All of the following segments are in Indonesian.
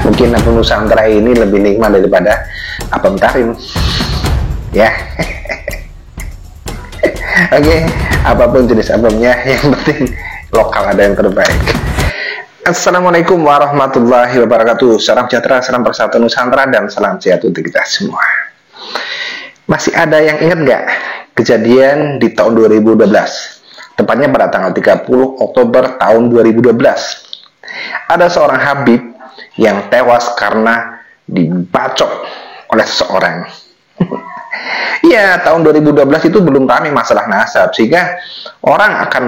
Mungkin apem Nusantara ini lebih nikmat daripada apem Tarim, ya. Oke, apapun jenis apemnya, yang penting lokal ada yang terbaik. Assalamualaikum warahmatullahi wabarakatuh. Salam sejahtera, salam persatuan Nusantara, dan salam sehat untuk kita semua. Masih ada yang ingat nggak kejadian di tahun 2012? Tepatnya pada tanggal 30 Oktober tahun 2012. Ada seorang Habib yang tewas karena dibacok oleh seseorang. Ya, tahun 2012 itu belum ramai masalah nasab, sehingga orang akan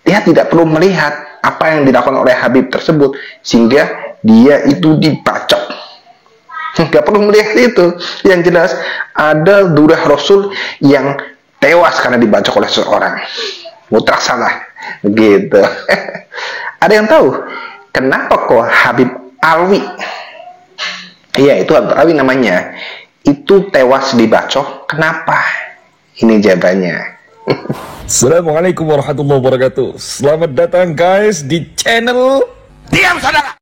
tidak perlu melihat apa yang dilakukan oleh Habib tersebut, sehingga dia itu dibacok. Nggak perlu melihat itu. Yang jelas ada durah Rasul yang tewas karena dibacok oleh seseorang. Mutlak salah, gitu. Ada yang tahu kenapa kok Habib Alwi, iya itu Habib Alwi namanya, itu tewas dibacok? Kenapa? Ini jawabannya. Assalamualaikum warahmatullahi wabarakatuh. Selamat datang guys di channel Diam Saudara.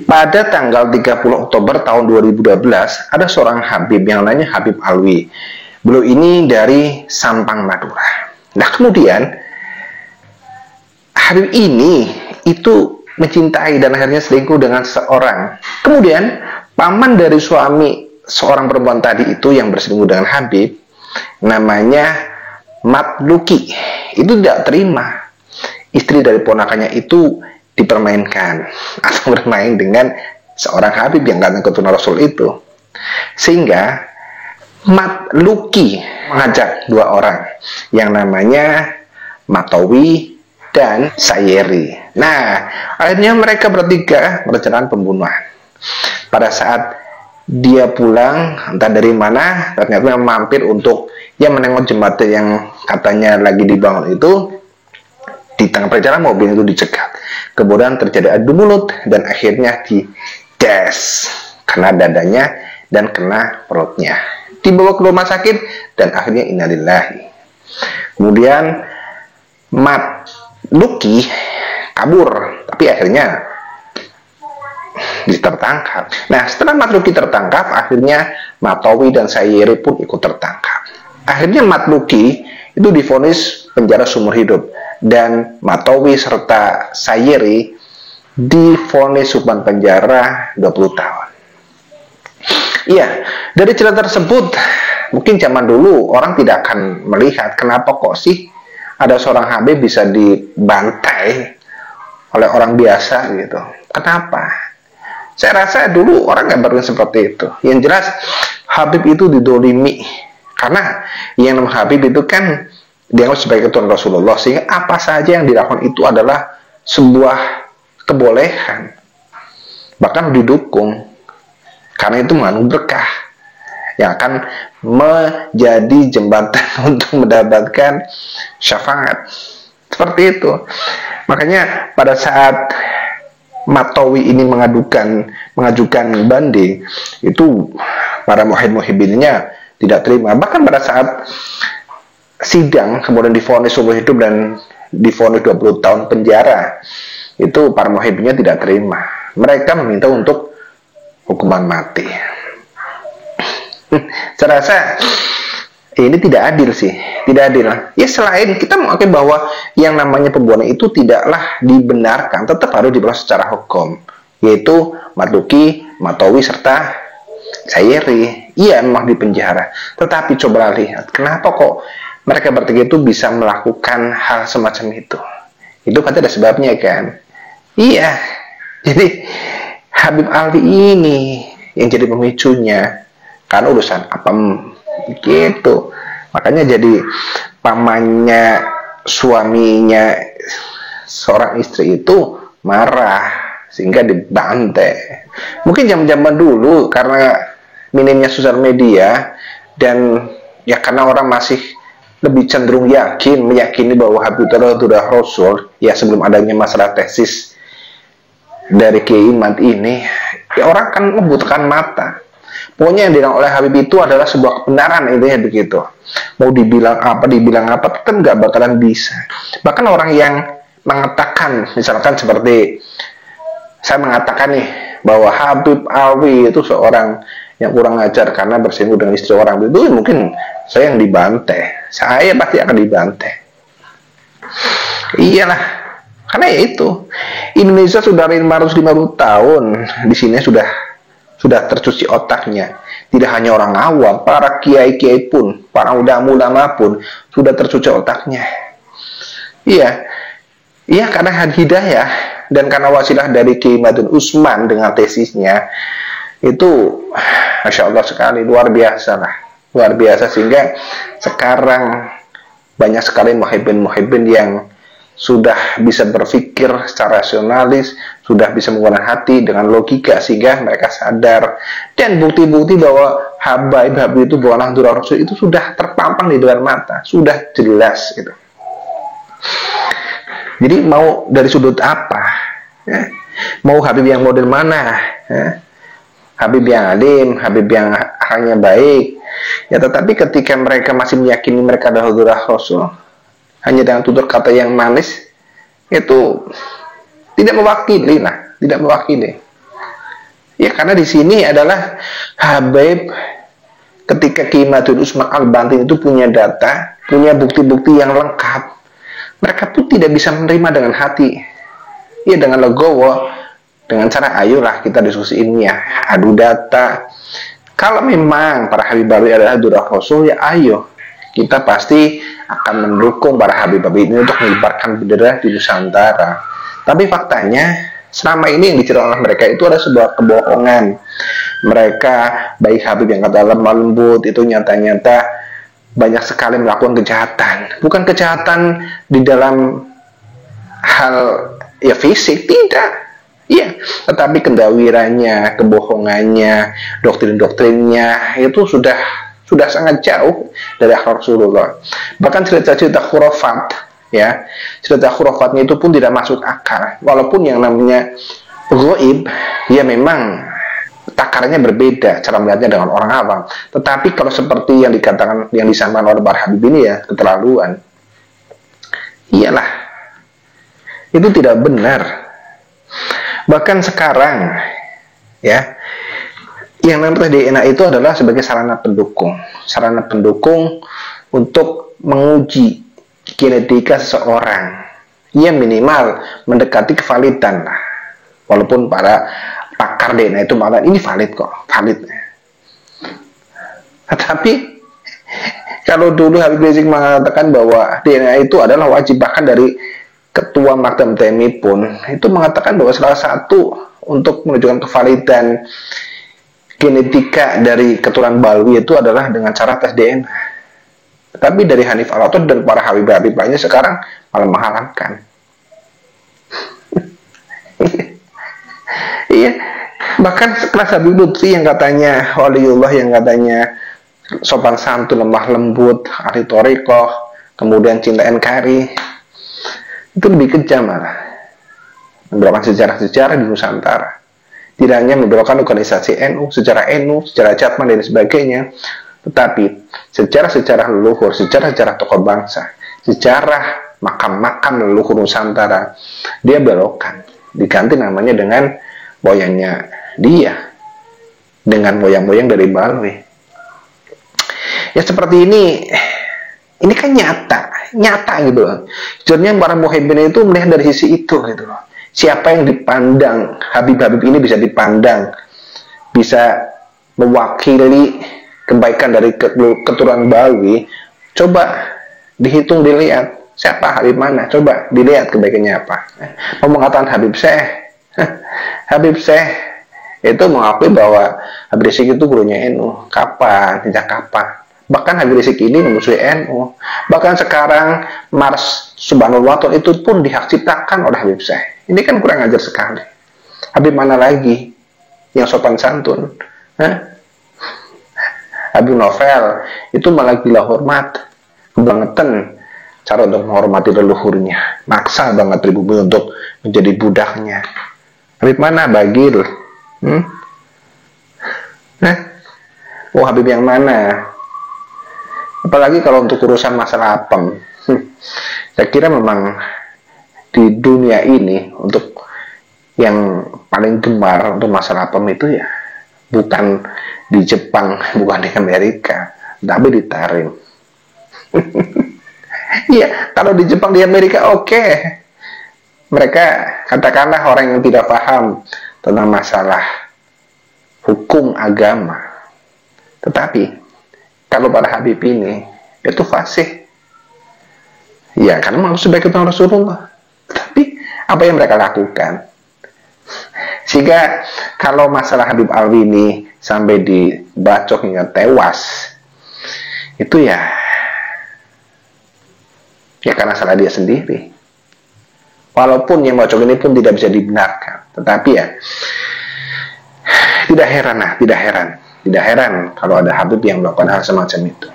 Pada tanggal 30 Oktober tahun 2012, ada seorang Habib yang namanya Habib Alwi. Beliau ini dari Sampang, Madura. Nah, kemudian Habib ini itu mencintai dan akhirnya selingkuh dengan seorang. Kemudian paman dari suami seorang perempuan tadi itu yang berselingkuh dengan Habib, namanya Matluki, itu tidak terima istri dari ponakannya itu dipermainkan atau bermain dengan seorang Habib yang datang ke tunai Rasul itu. Sehingga Matluki mengajak dua orang yang namanya Matowi dan Sayeri. Nah, akhirnya mereka bertiga merencanakan pembunuhan. Pada saat dia pulang, entah dari mana, ternyata mampir untuk menengok jembatan yang katanya lagi dibangun itu. Di tengah perjalanan mobil itu dicegat. Kemudian terjadi adu mulut dan akhirnya dides kena dadanya dan kena perutnya. Dibawa ke rumah sakit dan akhirnya innalillahi. Kemudian Matluki kabur, tapi akhirnya tertangkap. Nah, setelah Matluki tertangkap, akhirnya Matowi dan Sayeri pun ikut tertangkap. Akhirnya Matluki itu divonis penjara seumur hidup, dan Matowi serta Sayeri divonis hukuman penjara 20 tahun. Iya, dari cerita tersebut, mungkin zaman dulu orang tidak akan melihat kenapa kok sih ada seorang Habib bisa dibantai oleh orang biasa gitu. Kenapa? Saya rasa dulu orang nggak berpikir seperti itu. Yang jelas Habib itu didolimi karena yang namanya Habib itu kan dianggap sebagai keturunan Rasulullah, sehingga apa saja yang dilakukan itu adalah sebuah kebolehan, bahkan didukung, karena itu mengandung berkah yang akan menjadi jembatan untuk mendapatkan syafaat. Seperti itu. Makanya pada saat Matowi ini mengajukan banding, itu para muhibinnya tidak terima. Bahkan pada saat sidang kemudian divonis seumur hidup dan divonis 20 tahun penjara, itu para muhibinnya tidak terima. Mereka meminta untuk hukuman mati. Saya rasa ini tidak adil sih, tidak adil. Ya, selain kita mengakui bahwa yang namanya pembunuhan itu tidaklah dibenarkan, tetap harus diproses secara hukum, yaitu Matluki, Matowi serta Sayeri. Iya, memang di penjara. Tetapi coba lihat, kenapa kok mereka bertiga itu bisa melakukan hal semacam itu? Itu pasti ada sebabnya kan? Iya. Jadi Habib Alwi ini yang jadi pemicunya, kan urusan apa gitu. Makanya jadi pamannya suaminya seorang istri itu marah, sehingga dibantai. Mungkin zaman-zaman dulu karena minimnya sosial media dan ya karena orang masih lebih cenderung meyakini bahwa Habib itu adalah Rasul, ya sebelum adanya masalah tesis dari Kiai Imad ini, ya orang kan membutuhkan mata. Pokoknya yang dibilang oleh Habib itu adalah sebuah kebenaran, intinya begitu. Mau dibilang apa, kan nggak bakalan bisa. Bahkan orang yang mengatakan, misalkan seperti saya mengatakan nih, bahwa Habib Alwi itu seorang yang kurang ajar karena bersinggung dengan istri orang itu, mungkin saya yang dibantai. Saya pasti akan dibantai. Iyalah, karena ya itu, Indonesia sudah 550 tahun di sini sudah tercuci otaknya. Tidak hanya orang awam, para kiai-kiai pun, para ulama-ulama pun sudah tercuci otaknya. Iya karena hidayah dan karena wasilah dari Kiai Madun Usman dengan tesisnya itu, masya Allah sekali, luar biasa sehingga sekarang banyak sekali muhibbin yang sudah bisa berpikir secara rasionalis, sudah bisa menggunakan hati dengan logika sehingga mereka sadar, dan bukti-bukti bahwa Habib itu bukanlah Durah Rasul itu sudah terpampang di depan mata, sudah jelas gitu. Jadi mau dari sudut apa? Ya? Mau Habib yang model mana? Ya? Habib yang alim, Habib yang akhlaknya baik. Ya, tetapi ketika mereka masih meyakini mereka adalah Durah Rasul hanya dengan tutur kata yang manis, itu tidak mewakili. Ya, karena di sini adalah Habib ketika Kiai Madun Usman Al-Bantin itu punya data, punya bukti-bukti yang lengkap. Mereka pun tidak bisa menerima dengan hati. Ya, dengan legowo, dengan cara ayolah kita diskusiin ya, adu data. Kalau memang para Habib Alwi adalah Durah Rasul, ya ayo kita pasti akan mendukung para Habib ini untuk mengibarkan bendera di Nusantara. Tapi faktanya selama ini yang diceritakan oleh mereka itu adalah sebuah kebohongan. Mereka, baik Habib yang kata lemah lembut, itu nyata-nyata banyak sekali melakukan kejahatan. Bukan kejahatan di dalam hal ya fisik, tidak. Iya, tetapi kendawirannya, kebohongannya, doktrin-doktrinnya itu sudah sangat jauh dari akhlak Rasulullah. Bahkan cerita-cerita khurafat, ya, cerita khurafatnya itu pun tidak masuk akal. Walaupun yang namanya ghaib, ya memang takarannya berbeda cara melihatnya dengan orang awam. Tetapi kalau seperti yang dikatakan, yang disampaikan oleh para Habib ini ya keterlaluan. Iyalah, itu tidak benar. Bahkan sekarang, ya, yang namanya DNA itu adalah sebagai sarana pendukung untuk menguji genetika seseorang. Ya minimal mendekati kevalidan lah. Walaupun para pakar DNA itu mengatakan ini valid. Tetapi kalau dulu Habib Rizik mengatakan bahwa DNA itu adalah wajib, bahkan dari Ketua Maktab TMI pun itu mengatakan bahwa salah satu untuk menunjukkan kevalidan genetika dari keturunan Balwi itu adalah dengan cara tes DNA. Tapi dari Hanif Al-Athar dan para Habib lainnya sekarang malah menghalalkan. Iya, bahkan sekelas Habib Lutfi yang katanya waliullah, yang katanya sopan santun, lemah lembut, ahli thariqah, kemudian cinta NKRI, itu lebih kejam malah membelokkan sejarah-sejarah di Nusantara. Tidak hanya membelokkan organisasi NU, sejarah Jatman dan sebagainya, tetapi sejarah-sejarah leluhur, sejarah-sejarah tokoh bangsa, sejarah makam-makam leluhur Nusantara, dia belokkan, diganti namanya dengan moyangnya dia, dengan moyang-moyang dari Balwi. Ya seperti ini kan nyata gitu loh. Sebenarnya para muhibbin itu melihat dari sisi itu gitu loh. Siapa yang dipandang Habib ini bisa dipandang, bisa mewakili kebaikan dari keturunan Balwi. Coba dihitung, dilihat siapa Habib mana, coba dilihat kebaikannya apa. Mau mengatakan Habib Syekh itu mengakui bahwa Habib Rizik itu gurunya NU. Kapan? Sejak kapan? Bahkan Habib Rizik ini memusuhi NU. Bahkan sekarang Mars Subhanallah itu pun dihak ciptakan oleh Habib Syekh. Ini kan kurang ajar sekali. Habib mana lagi yang sopan santun? Hah? Habib Novel itu malah gila hormat, kebangetan cara untuk menghormati leluhurnya, maksa banget pribumi untuk menjadi budaknya. Habib mana Bagil? Oh, Habib yang mana? Apalagi kalau untuk urusan masalah apem, saya kira memang di dunia ini untuk yang paling gemar untuk masalah apem itu ya bukan di Jepang, bukan di Amerika, tapi di Tarim. Iya, kalau di Jepang, di Amerika oke. Mereka katakanlah orang yang tidak paham tentang masalah hukum agama. Tetapi kalau para Habib ini itu fasih. Ya, karena maksud sebagai Rasulullah. Tapi apa yang mereka lakukan? Sehingga kalau masalah Habib Alwi ini sampai dibacok hingga tewas, itu ya karena salah dia sendiri. Walaupun yang bacok ini pun tidak bisa dibenarkan, tetapi ya tidak heran kalau ada Habib yang melakukan hal semacam itu.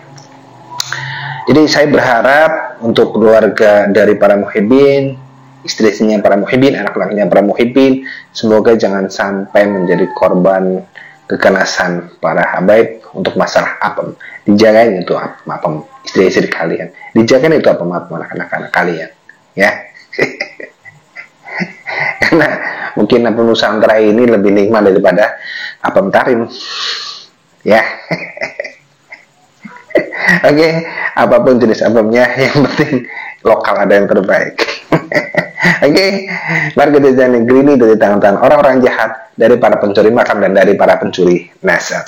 Jadi saya berharap untuk keluarga dari para muhibbin, istri-istrinya para muhibbin, anak-anaknya para muhibbin, semoga jangan sampai menjadi korban kekerasan para habaib untuk masalah apem. Dijagain itu apem istri-istri kalian, dijagain itu apem anak-anak kalian, ya. Karena mungkin apem Nusantara ini lebih nikmat daripada apem Tarim, ya. Oke, apapun jenis apemnya, yang penting lokal ada yang terbaik. Oke, mari kita jalan negeri ini dari tangan-tangan orang-orang jahat, dari para pencuri makam dan dari para pencuri nasab.